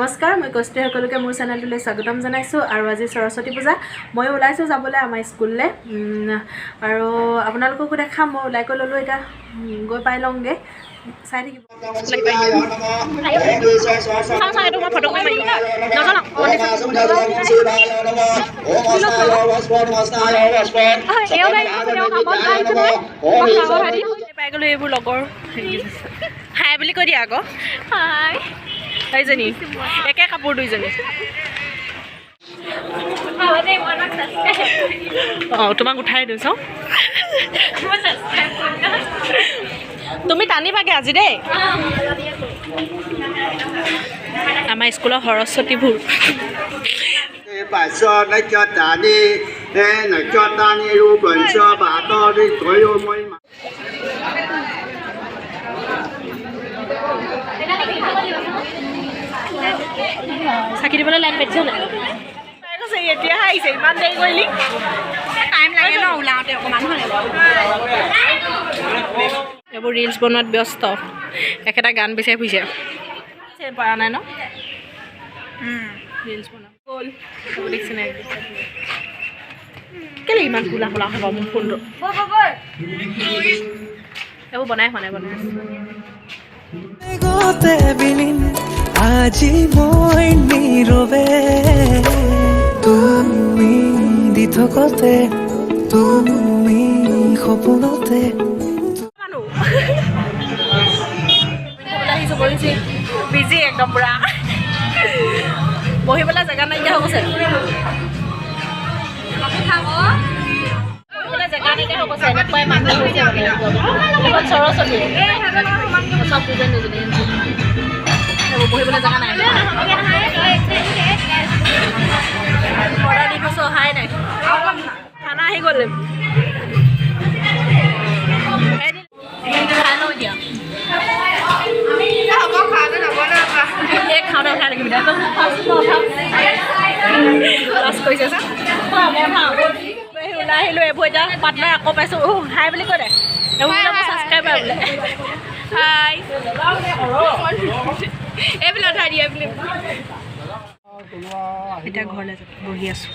নমস্কাৰ, মই কষ্টে সকলোকে মোৰ চেনেলটোলৈ স্বাগতম জনাইছোঁ। আৰু আজি সৰস্বতী পূজা, মই ওলাইছোঁ যাবলৈ আমাৰ স্কুললৈ। আৰু আপোনালোককো দেখাম। মই ওলাই গৈ ল'লোঁ, এতিয়া গৈ পাই লওঁগৈ, চাই থাকিব। পাই গ'লোঁ এইবোৰ লগৰ। হাই বুলি কৈ দিয়া আকৌ। হাই এইজনী একে কাপোৰ দুইজনী। অঁ তোমাক উঠাই দিছোঁ। তুমি টানিবাগে আজি দেই। আমাৰ স্কুলৰ সৰস্বতীবোৰ চাকি দিবলৈ লাইন পাতিছে নাই? এতিয়া আহিছে, ইমান দেৰি কৰিলি। টাইম লাগে ন ওলাওঁতে অকণমান। এইবোৰ ৰিলছ বনোৱাত ব্যস্ত, একেটা গান বিচাৰি ফুৰিছে। পৰা নাই ন ৰিলছ বনোৱা গ'ল। দেখিছে নাই কেলে ইমান কোলা কোলা হ'ব মোৰ ফোনটো? এইবোৰ বনাই হোৱা নাই, বনাই আজি মই নীৰৱে তুমি দি থকতে তুমি সপোনতে আহিছোঁ বিজি একদম পুৰা। বহিবলৈ জেগা নাইকিয়া হৈ গৈছে। বহিবলৈ জেগা নাইকিয়া হৈ গৈছে। এনেকুৱাই মানুহ হৈছে সৰস্বতী চব দুজন দুজনী বহিবলৈ জেগা নাই। অৰ্ডাৰ দি থৈছোঁ, অহাই নাই। খানা আহি গ'ল। খাই লওঁ এতিয়া। খাওঁতে উঠাই থাকিবি লাজ কৰিছে চা। ওলাই আহিলোঁ। এইবোৰ এতিয়া পাৰ্টনাৰ আকৌ পাইছোঁ। হাই বুলি কৈ দে। এইবোৰ বোলে মোৰ ছাবস্ক্ৰাইবাৰ বোলে। হাই এইবিলাক উঠাই দিয়ে বুলি। এতিয়া ঘৰলৈ বহি আছোঁ,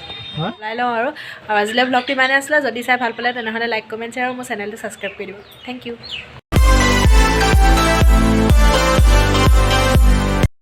ওলাই লওঁ আৰু আজিলৈ ব্লগটো ইমানে আছিলে। যদি চাই ভাল পালে তেনেহ'লে লাইক, কমেণ্ট, শ্বেয়াৰ আৰু মোৰ চেনেলটো ছাবস্ক্ৰাইব কৰি দিব। Thank U.